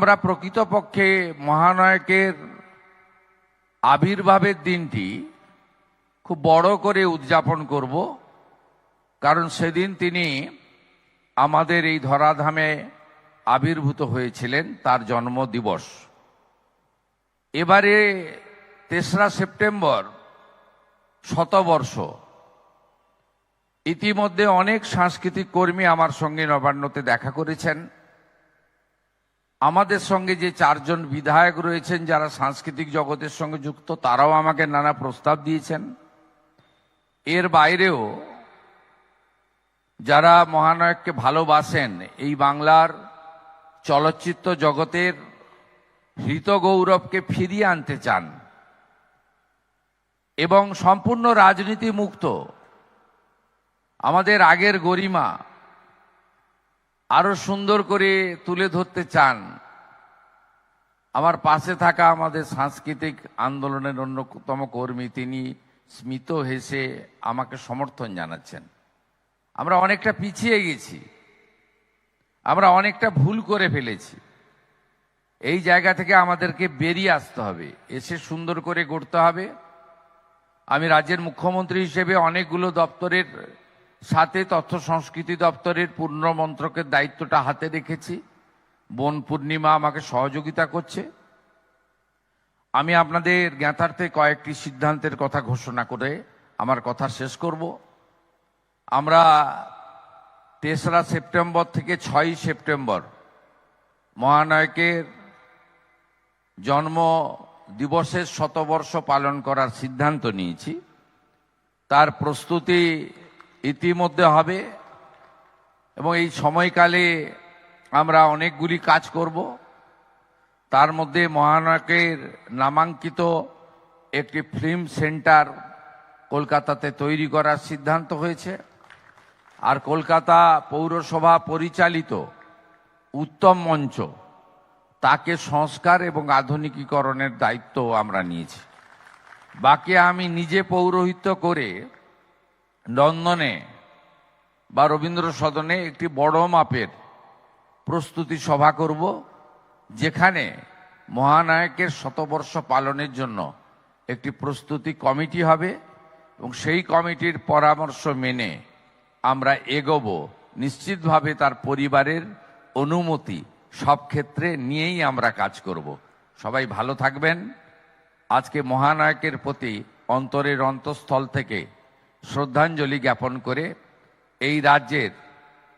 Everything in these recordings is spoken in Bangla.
আমরা প্রকৃতপক্ষে মহানায়কের আবির্ভাবের দিনটি খুব বড় করে উদযাপন করব, কারণ সেদিন তিনি আমাদের এই ধরাধামে আবির্ভূত হয়েছিলেন, তার জন্মদিবস। এবারে ৩রা সেপ্টেম্বর শতবর্ষ। ইতিমধ্যে অনেক সাংস্কৃতিক কর্মী আমার সঙ্গে নবান্নতে দেখা করেছেন। আমাদের সঙ্গে যে 4 জন বিধায়ক রয়েছেন যারা সাংস্কৃতিক জগতের সঙ্গে যুক্ত, তারাও আমাকে নানা প্রস্তাব দিয়েছেন। এর বাইরেও যারা মহানায়ককে ভালোবাসেন, এই বাংলার চলচ্চিত্র জগতের হৃত গৌরবকে ফিরিয়ে আনতে চান এবং সম্পূর্ণ রাজনীতি মুক্ত আমাদের আগের গরিমা আরো সুন্দর করে তুলে ধরতে চান, আমার পাশে থাকা আমাদের সাংস্কৃতিক আন্দোলনের অন্যতম কর্মী তিনি স্মিত হেসে আমাকে সমর্থন জানাচ্ছেন। আমরা অনেকটা পিছিয়ে গেছি, আমরা অনেকটা ভুল করে ফেলেছি। এই জায়গা থেকে আমাদেরকে বেরিয়ে আসতে হবে, এসে সুন্দর করে গড়তে হবে। আমি রাজ্যের মুখ্যমন্ত্রী হিসেবে অনেকগুলো দপ্তরের সাথে তথ্য সংস্কৃতি দপ্তরের পূর্ণ মন্ত্রকের দায়িত্বটা হাতে রেখেছি। বোন পূর্ণিমা আমাকে সহযোগিতা করছে। আমি আপনাদের জ্ঞাতার্থে কয়েকটি সিদ্ধান্তের কথা ঘোষণা করে আমার কথা শেষ করব। আমরা ৩রা সেপ্টেম্বর থেকে ৬ই সেপ্টেম্বর মহানায়কের জন্ম দিবসের শতবর্ষ পালন করার সিদ্ধান্ত নিয়েছি। তার প্রস্তুতি ইতিমধ্যে হবে এবং এই সময়কালে আমরা অনেকগুলি কাজ করব। তার মধ্যে মহানায়কের নামাঙ্কিত একটি ফিল্ম সেন্টার কলকাতাতে তৈরি করার সিদ্ধান্ত হয়েছে, আর কলকাতা পৌরসভা পরিচালিত উত্তম মঞ্চ তাকে সংস্কার এবং আধুনিকীকরণের দায়িত্ব আমরা নিয়েছি। বাকি আমি নিজে পৌরোহিত্য করে লন্ডনে বা রবীন্দ্র সদনে একটি বড় মাপের প্রস্তুতি সভা করব, যেখানে মহানায়কের শতবর্ষ পালনের জন্য একটি প্রস্তুতি কমিটি হবে এবং সেই কমিটির পরামর্শ মেনে আমরা এগোবো। নিশ্চিতভাবে তার পরিবারের অনুমতি সব ক্ষেত্রে নিয়েই আমরা কাজ করব। সবাই ভালো থাকবেন। আজকে মহানায়কের প্রতি অন্তরের অন্তঃস্থল থেকে শ্রদ্ধাঞ্জলি জ্ঞাপন করে এই রাজ্যের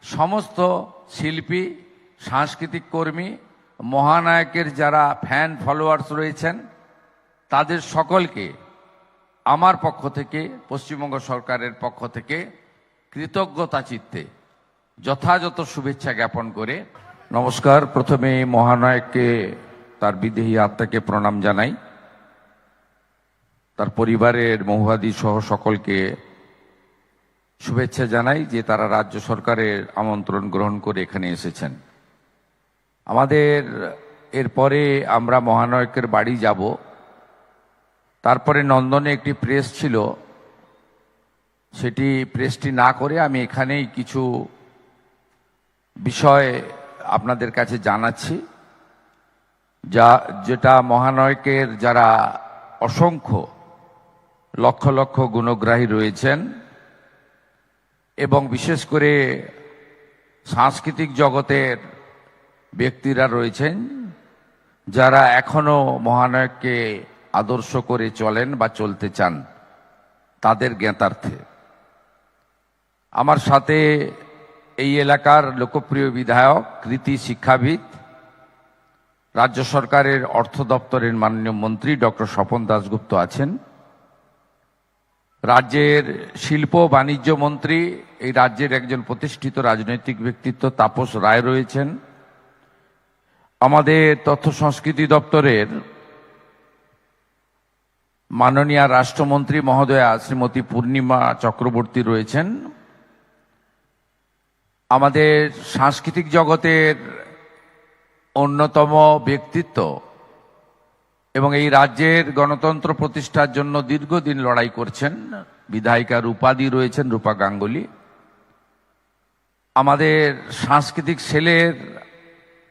সমস্ত শিল্পী, সাংস্কৃতিক কর্মী, মহানায়কের যারা ফ্যান ফলোয়ার্স রয়েছেন, তাদের সকলকে আমার পক্ষ থেকে, পশ্চিমবঙ্গ সরকারের পক্ষ থেকে কৃতজ্ঞতা চিত্তে যথাযথ শুভেচ্ছা জ্ঞাপন করে নমস্কার। প্রথমে মহানায়ককে তার বিদেহী আত্মাকে প্রণাম জানাই, তার পরিবারের মহুয়াদি সহ সকলকে শুভেচ্ছা জানাই যে তারা রাজ্য সরকারের আমন্ত্রণ গ্রহণ করে এখানে এসেছেন। আমাদের এরপরে আমরা মহানায়কের বাড়ি যাব। তারপরে নন্দনে একটি প্রেস ছিল, সেটি প্রেসটি না করে আমি এখানেই কিছু বিষয় আপনাদের কাছে জানাচ্ছি, যেটা মহানায়কের যারা অসংখ্য লক্ষ লক্ষ গুণগ্রাহী রয়েছেন এবং বিশেষ করে সাংস্কৃতিক জগতের ব্যক্তিরা রয়েছেন যারা এখনো মহানায়ককে আদর্শ করে চলেন বা চলতে চান, তাদের জ্ঞাতার্থে আমার সাথে এই এলাকার লোকপ্রিয় বিধায়ক, কৃতি শিক্ষাবিদ, রাজ্য সরকারের অর্থ দপ্তরের মাননীয় মন্ত্রী ডক্টর স্বপন দাশগুপ্ত আছেন, রাজ্যের শিল্প বাণিজ্য মন্ত্রী, এই রাজ্যের একজন প্রতিষ্ঠিত রাজনৈতিক ব্যক্তিত্ব তাপস রায় রয়েছেন, আমাদের তথ্য সংস্কৃতি দপ্তরের মাননীয় রাষ্ট্রমন্ত্রী মহোদয়া শ্রীমতী পূর্ণিমা চক্রবর্তী রয়েছেন, আমাদের সাংস্কৃতিক জগতের অন্যতম ব্যক্তিত্ব এবং এই রাজ্যের গণতন্ত্র প্রতিষ্ঠার জন্য দীর্ঘদিন লড়াই করছেন বিধায়িকা রূপাদি রয়েছেন, রূপা গাঙ্গুলি, আমাদের সাংস্কৃতিক সেলের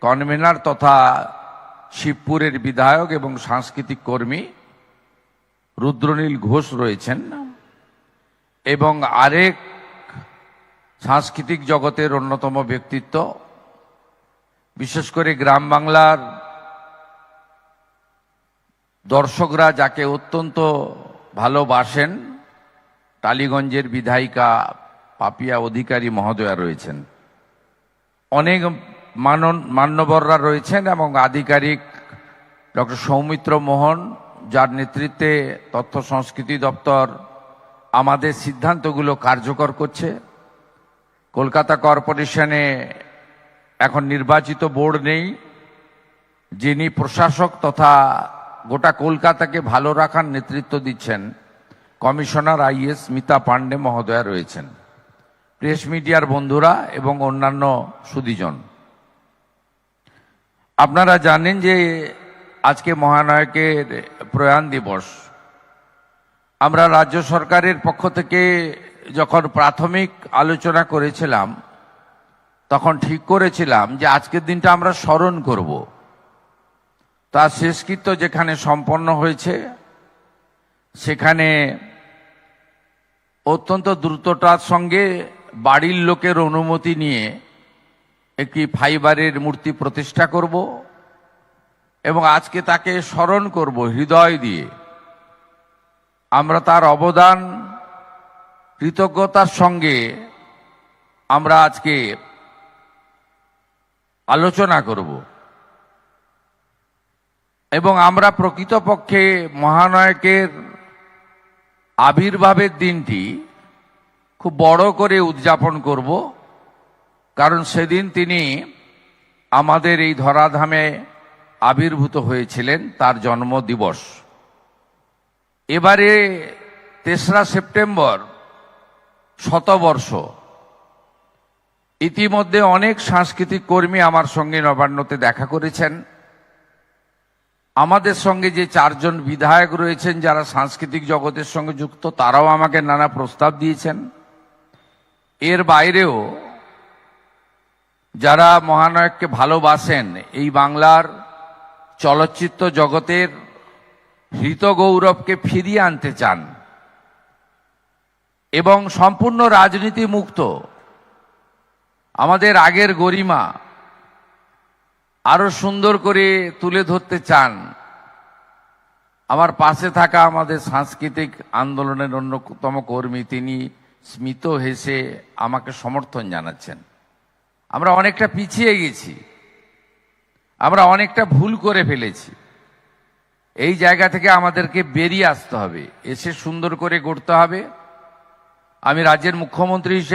কনভেনার তথা শিবপুরের বিধায়ক এবং সাংস্কৃতিক কর্মী রুদ্রনীল ঘোষ রয়েছেন, এবং আরেক সাংস্কৃতিক জগতের অন্যতম ব্যক্তিত্ব, বিশেষ করে গ্রাম বাংলার দর্শকরা যাকে অত্যন্ত ভালোবাসেন, টালিগঞ্জের বিধায়িকা পাপিয়া অধিকারী মহোদয়া রয়েছেন। অনেক মান্যবররা রয়েছেন এবং আধিকারিক ডক্টর সৌমিত্র মোহন, যার নেতৃত্বে তথ্য সংস্কৃতি দপ্তর আমাদের সিদ্ধান্তগুলো কার্যকর করছে। কলকাতা কর্পোরেশনে এখন নির্বাচিত বোর্ড নেই, যিনি প্রশাসক তথা গোটা কলকাতাকে ভালো রাখার নেতৃত্ব দিচ্ছেন কমিশনার আইএস স্মিতা পান্ডে মহোদয়া রয়েছেন। প্রেস মিডিয়ার বন্ধুরা এবং অন্যান্য সুধীজন, আপনারা জানেন যে আজকে মহানায়কের প্রয়াণ দিবস। আমরা রাজ্য সরকারের পক্ষ থেকে যখন প্রাথমিক আলোচনা করেছিলাম, তখন ঠিক করেছিলাম যে আজকের দিনটা আমরা স্মরণ করব। তার শেষকৃত্য যেখানে সম্পন্ন হয়েছে, সেখানে অত্যন্ত দ্রুততার সঙ্গে বাড়ির লোকের অনুমতি নিয়ে একটি ফাইবারের মূর্তি প্রতিষ্ঠা করব এবং আজকে তাকে স্মরণ করব হৃদয় দিয়ে। আমরা তার অবদান কৃতজ্ঞতার সঙ্গে আমরা আজকে আলোচনা করব এবং আমরা প্রকৃতপক্ষে মহানায়কের আবির্ভাবের দিনটি খুব বড় করে উদযাপন করব, কারণ সেদিন তিনি আমাদের এই ধরাধামে আবির্ভূত হয়েছিলেন, তার জন্মদিবস। এবারে ৩রা সেপ্টেম্বর শতবর্ষ। ইতিমধ্যে অনেক সাংস্কৃতিক কর্মী আমার সঙ্গে নবান্নতে দেখা করেছেন। আমাদের সঙ্গে যে 4 জন বিধায়ক রয়েছেন যারা সাংস্কৃতিক জগতের সঙ্গে যুক্ত, তারাও আমাকে নানা প্রস্তাব দিয়েছেন। এর বাইরেও যারা মহানায়ককে ভালোবাসেন, এই বাংলার চলচ্চিত্র জগতের হৃত গৌরবকে ফিরিয়ে আনতে চান এবং সম্পূর্ণ রাজনীতি মুক্ত আমাদের আগের গরিমা আরো সুন্দর করে তুলে ধরতে চান, আমার পাশে থাকা আমাদের সাংস্কৃতিক আন্দোলনের অন্যতম কর্মী তিনি স্মিত হেসে আমাকে সমর্থন জানাচ্ছেন। আমরা অনেকটা পিছিয়ে গেছি, আমরা অনেকটা ভুল করে ফেলেছি। এই জায়গা থেকে আমাদেরকে বেরিয়ে আসতে হবে, এসে সুন্দর করে গড়তে হবে। আমি রাজ্যের মুখ্যমন্ত্রী হিসেবে